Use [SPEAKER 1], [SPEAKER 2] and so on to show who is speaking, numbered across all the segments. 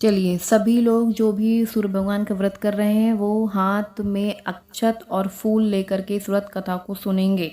[SPEAKER 1] चलिए, सभी लोग जो भी सूर्य भगवान का व्रत कर रहे हैं वो हाथ में अक्षत और फूल लेकर के इस व्रत कथा को सुनेंगे।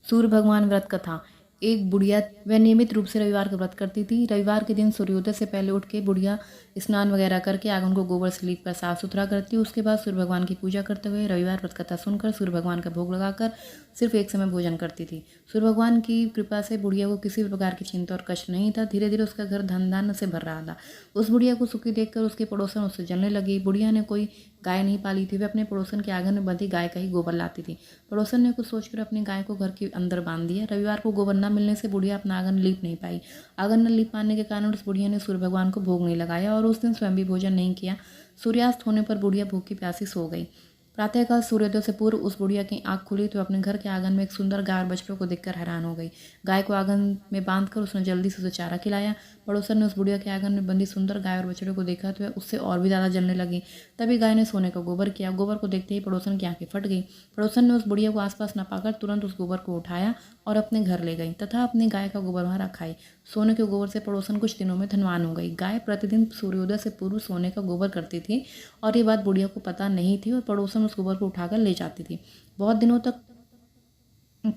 [SPEAKER 1] सूर्य भगवान व्रत कथा। एक बुढ़िया वह नियमित रूप से रविवार का व्रत करती थी। रविवार के दिन सूर्योदय से पहले उठ के बुढ़िया स्नान वगैरह करके आंगन को गोबर से लीप कर साफ सुथरा करती। उसके बाद सूर्य भगवान की पूजा करते हुए रविवार व्रत कथा सुनकर सूर्य भगवान का भोग लगाकर सिर्फ एक समय भोजन करती थी। सूर्य भगवान की कृपा से बुढ़िया को किसी भी प्रकार की चिंता और कष्ट नहीं था। धीरे धीरे उसका घर धन धान्य से भर रहा था। उस बुढ़िया को सुखी देखकर उसके पड़ोसन उससे जलने लगी। बुढ़िया ने कोई गाय नहीं पाली थी। वह अपने पड़ोसन के आंगन में बंधी गाय का ही गोबर लाती थी। पड़ोसन ने कुछ सोचकर अपनी गाय को घर के अंदर बांध दिया। रविवार को गोबर न मिलने से बुढ़िया अपना आंगन लीप नहीं पाई। आंगन न लीप पाने के कारण उस बुढ़िया ने सूर्य भगवान को भोग नहीं लगाया और उस दिन स्वयं भी भोजन नहीं किया। सूर्यास्त होने पर बुढ़िया भूखी प्यासी सो गई। प्रातःकाल सूर्योदय से पूर्व उस बुढ़िया की आंख खुली तो अपने घर के आंगन में एक सुंदर गाय और बछड़ों को देखकर हैरान हो गई। गाय को आंगन में बांधकर उसने जल्दी से उसे चारा खिलाया। पड़ोसन ने उस बुढ़िया के आंगन में बंधी सुंदर गाय और बछड़ों को देखा तो वह उससे और भी ज़्यादा जलने लगी। तभी गाय ने सोने का गोबर किया। गोबर को देखते ही पड़ोसन की आंखें फट गई। पड़ोसन ने उस बुढ़िया को आसपास न पाकर तुरंत उस गोबर को उठाया और अपने घर ले गई तथा अपनी गाय का गोबर वहां रखाई। सोने के गोबर से पड़ोसन कुछ दिनों में धनवान हो गई। गाय प्रतिदिन सूर्योदय से पूर्व सोने का गोबर करती थी और ये बात बुढ़िया को पता नहीं थी और पड़ोसन उस गोबर को उठाकर ले जाती थी। बहुत दिनों तक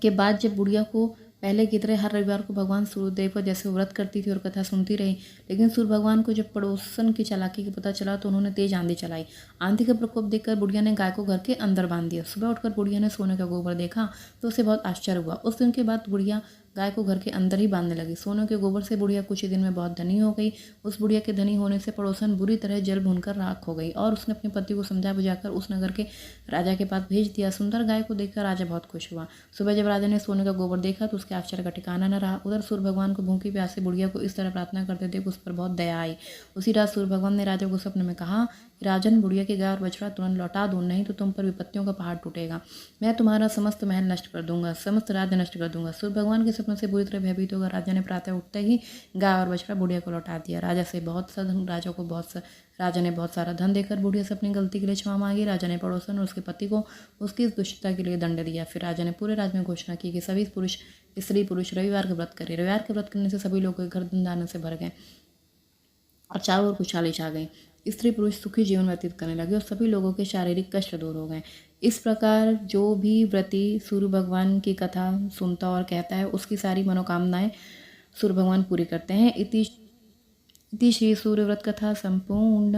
[SPEAKER 1] के बाद जब बुढ़िया को पहले की तरह हर रविवार को भगवान सूर्यदेव का जैसे व्रत करती थी और कथा सुनती रही, लेकिन सूर्य भगवान को जब पड़ोसन की चालाकी का पता चला तो उन्होंने तेज आंधी चलाई। आंधी का प्रकोप देखकर बुढ़िया ने गाय को घर के अंदर बांध दिया। सुबह उठकर बुढ़िया ने सोने का गोबर देखा तो उसे बहुत आश्चर्य हुआ। उस दिन के बाद बुढ़िया गाय को घर के अंदर ही बांधने लगी। सोने के गोबर से बुढ़िया कुछ ही दिन में बहुत धनी हो गई। उस बुढ़िया के धनी होने से पड़ोसन बुरी तरह जल भूनकर राख हो गई और उसने अपने पति को समझा बुझाकर उस नगर के राजा के पास भेज दिया। सुंदर गाय को देखकर राजा बहुत खुश हुआ। सुबह जब राजा ने सोने का गोबर देखा तो उसके आश्चर्य का ठिकाना न रहा। उधर सूर्य भगवान को भूखी प्यासे बुढ़िया को इस तरह प्रार्थना करते देख उस पर बहुत दया आई। उसी रात सूर्य भगवान ने राजा को सपने में कहा, राजन, बुढ़िया की गाय और बछड़ा तुरंत लौटा दो, नहीं तो तुम पर विपत्तियों का पहाड़ टूटेगा। मैं तुम्हारा समस्त महल नष्ट कर दूंगा, समस्त राज्य नष्ट कर दूंगा। सूर्य भगवान के सपने से बुरी तरह भयभीत होकर राजा ने प्रातः उठते ही गाय और बछड़ा बुढ़िया को लौटा दिया। राजा ने बहुत सारा धन देकर बुढ़िया से अपनी गलती के लिए क्षमा मांगी। राजा ने पड़ोसन और उसके पति को उसकी इस दुष्टता के लिए दंड दिया। फिर राजा ने पूरे राज्य में घोषणा की कि सभी स्त्री पुरुष रविवार का व्रत करें। रविवार के व्रत करने से सभी लोगों के घर धन धान्य से भर गए और चारों ओर खुशहाली छा गई। स्त्री पुरुष सुखी जीवन व्यतीत करने लगे और सभी लोगों के शारीरिक कष्ट दूर हो गए। इस प्रकार जो भी व्रती सूर्य भगवान की कथा सुनता और कहता है उसकी सारी मनोकामनाएं सूर्य भगवान पूरी करते हैं। इति श्री सूर्य व्रत कथा संपूर्ण।